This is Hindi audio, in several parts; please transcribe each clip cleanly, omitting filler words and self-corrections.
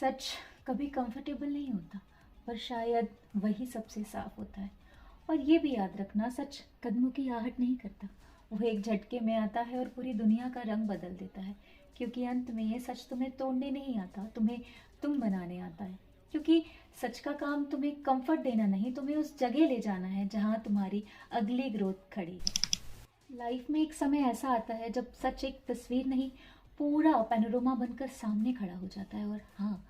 सच कभी कंफर्टेबल नहीं होता, पर शायद वही सबसे साफ होता है। और ये भी याद रखना, सच कदमों की आहट नहीं करता। वो एक झटके में आता है और पूरी दुनिया का रंग बदल देता है। क्योंकि अंत में ये सच तुम्हें तोड़ने नहीं आता, तुम्हें तुम बनाने आता है। क्योंकि सच का काम तुम्हें कंफर्ट देना नहीं, तुम्हें उस जगह ले जाना है जहाँ तुम्हारी अगली ग्रोथ खड़ी है। लाइफ में एक समय ऐसा आता है जब सच एक तस्वीर नहीं, पूरा पैनोरमा बनकर सामने खड़ा हो जाता है। और हाँ,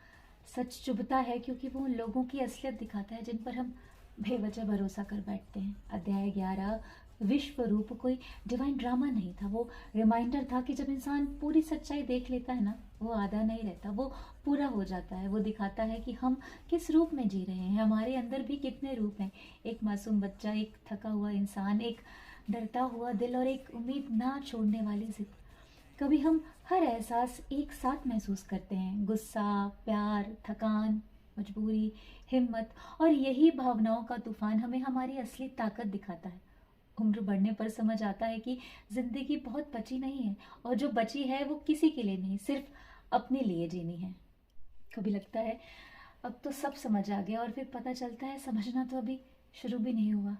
सच चुभता है क्योंकि वो उन लोगों की असलियत दिखाता है जिन पर हम बेवजह भरोसा कर बैठते हैं। अध्याय 11, विश्व रूप कोई डिवाइन ड्रामा नहीं था। वो रिमाइंडर था कि जब इंसान पूरी सच्चाई देख लेता है ना, वो आधा नहीं रहता, वो पूरा हो जाता है। वो दिखाता है कि हम किस रूप में जी रहे हैं, हमारे अंदर भी कितने रूप हैं। एक मासूम बच्चा, एक थका हुआ इंसान, एक डरता हुआ दिल और एक उम्मीद ना छोड़ने वाली जिद। कभी हम हर एहसास एक साथ महसूस करते हैं, गुस्सा, प्यार, थकान, मजबूरी, हिम्मत। और यही भावनाओं का तूफान हमें हमारी असली ताकत दिखाता है। उम्र बढ़ने पर समझ आता है कि जिंदगी बहुत बची नहीं है, और जो बची है वो किसी के लिए नहीं, सिर्फ अपने लिए जीनी है। कभी लगता है अब तो सब समझ आ गया, और फिर पता चलता है समझना तो अभी शुरू भी नहीं हुआ।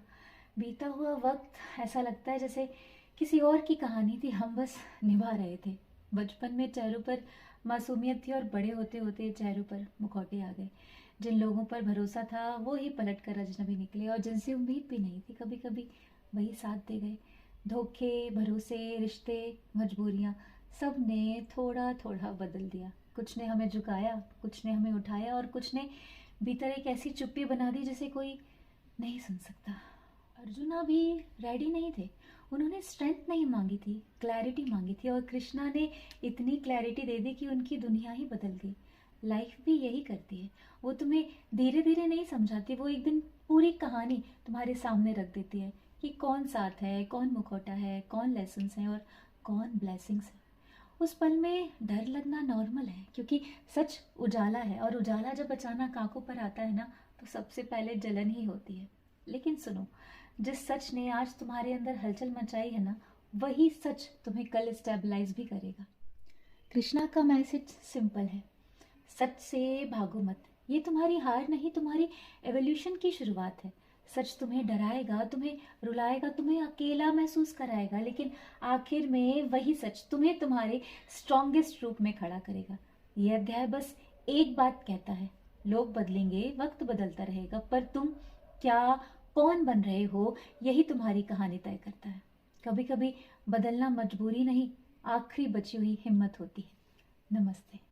बीता हुआ वक्त ऐसा लगता है जैसे किसी और की कहानी थी, हम बस निभा रहे थे। बचपन में चेहरों पर मासूमियत थी, और बड़े होते होते चेहरों पर मुखौटे आ गए। जिन लोगों पर भरोसा था वो ही पलट कर अजनबी निकले, और जिनसे उम्मीद भी नहीं थी कभी कभी वही साथ दे गए। धोखे, भरोसे, रिश्ते, मजबूरियाँ, सब ने थोड़ा थोड़ा बदल दिया। कुछ ने हमें झुकाया, कुछ ने हमें उठाया, और कुछ ने भीतर एक ऐसी चुप्पी बना दी जिसे कोई नहीं सुन सकता। अर्जुना भी रेडी नहीं थे। उन्होंने स्ट्रेंथ नहीं मांगी थी, क्लैरिटी मांगी थी, और कृष्णा ने इतनी क्लैरिटी दे दी कि उनकी दुनिया ही बदल गई। लाइफ भी यही करती है, वो तुम्हें धीरे धीरे नहीं समझाती, वो एक दिन पूरी कहानी तुम्हारे सामने रख देती है कि कौन साथ है, कौन मुखौटा है, कौन लेसन्स हैं और कौन ब्लेसिंग्स है। उस पल में डर लगना नॉर्मल है, क्योंकि सच उजाला है, और उजाला जब अचानक आंखों पर आता है ना, तो सबसे पहले जलन ही होती है। लेकिन सुनो, जिस सच ने आज तुम्हारे अंदर हलचल मचाई है ना, वही सच तुम्हें कल स्टेबलाइज भी करेगा। कृष्णा का मैसेज सिंपल है, सच से भागो मत। ये तुम्हारी हार नहीं, तुम्हारी एवोल्यूशन की शुरुआत है। सच तुम्हें डराएगा, तुम्हें रुलाएगा, तुम्हें अकेला महसूस कराएगा, लेकिन आखिर में वही सच तुम्हें तुम्हारे स्ट्रॉन्गेस्ट रूप में खड़ा करेगा। यह अध्याय बस एक बात कहता है, लोग बदलेंगे, वक्त बदलता रहेगा, पर तुम क्या, कौन बन रहे हो, यही तुम्हारी कहानी तय करता है। कभी कभी बदलना मजबूरी नहीं, आखिरी बची हुई हिम्मत होती है। नमस्ते।